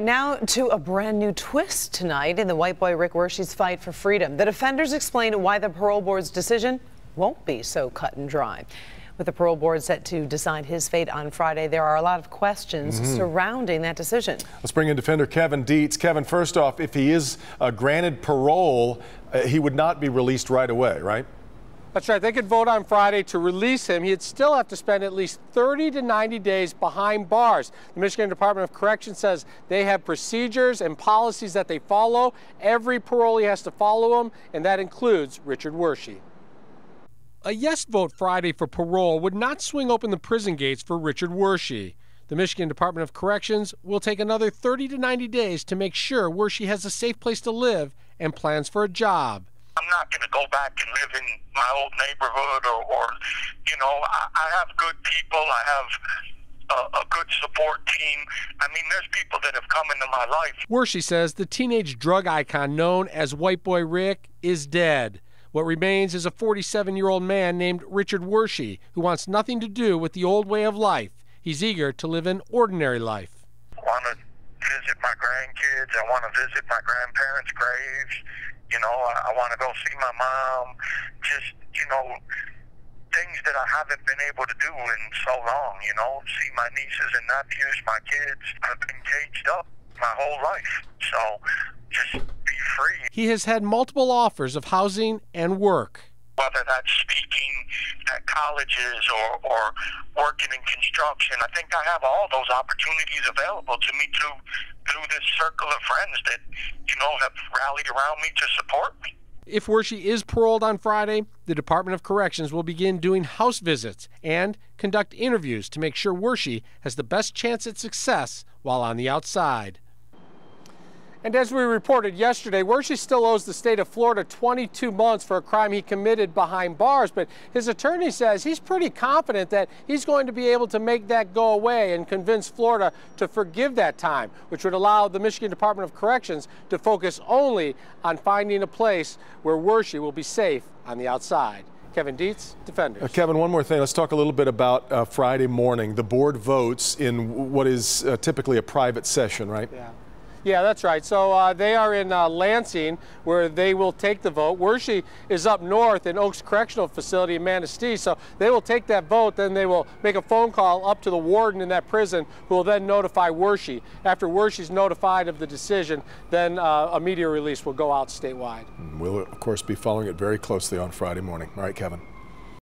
Now to a brand new twist tonight in the white boy Rick Wershe's fight for freedom. The defenders explain why the parole board's decision won't be so cut and dry. With the parole board set to decide his fate on Friday, there are a lot of questions surrounding that decision. Let's bring in defender Kevin Dietz. Kevin, first off, if he is granted parole, he would not be released right away, right? That's right. They could vote on Friday to release him. He'd still have to spend at least 30 to 90 days behind bars. The Michigan Department of Corrections says they have procedures and policies that they follow. Every parolee has to follow them, and that includes Richard Wershe. A yes vote Friday for parole would not swing open the prison gates for Richard Wershe. The Michigan Department of Corrections will take another 30 to 90 days to make sure Wershe has a safe place to live and plans for a job. I'm not going to go back and live in my old neighborhood or you know, I have good people. I have a good support team. I mean, there's people that have come into my life. Wershe says the teenage drug icon known as White Boy Rick is dead. What remains is a 47-year-old man named Richard Wershe who wants nothing to do with the old way of life. He's eager to live an ordinary life. I want to visit my grandkids. I want to visit my grandparents' graves. You know, I want to go see my mom. Just, you know, things that I haven't been able to do in so long, you know, see my nieces and nephews, my kids. I've been caged up my whole life, so just be free. He has had multiple offers of housing and work. Whether that's speaking at colleges or working in construction, I think I have all those opportunities available to me through this circle of friends that, you know, have rallied around me to support me. If Wershe is paroled on Friday, the Department of Corrections will begin doing house visits and conduct interviews to make sure Wershe has the best chance at success while on the outside. And as we reported yesterday, Wershe still owes the state of Florida 22 months for a crime he committed behind bars, but his attorney says he's pretty confident that he's going to be able to make that go away and convince Florida to forgive that time, which would allow the Michigan Department of Corrections to focus only on finding a place where Wershe will be safe on the outside. Kevin Dietz, Defenders. Kevin, one more thing. Let's talk a little bit about Friday morning. The board votes in what is typically a private session, right? Yeah, that's right. So they are in Lansing, where they will take the vote. Wershe is up north in Oaks Correctional Facility in Manistee, so they will take that vote. Then they will make a phone call up to the warden in that prison, who will then notify Wershe. After Wershe's notified of the decision, then a media release will go out statewide. We'll, of course, be following it very closely on Friday morning. All right, Kevin.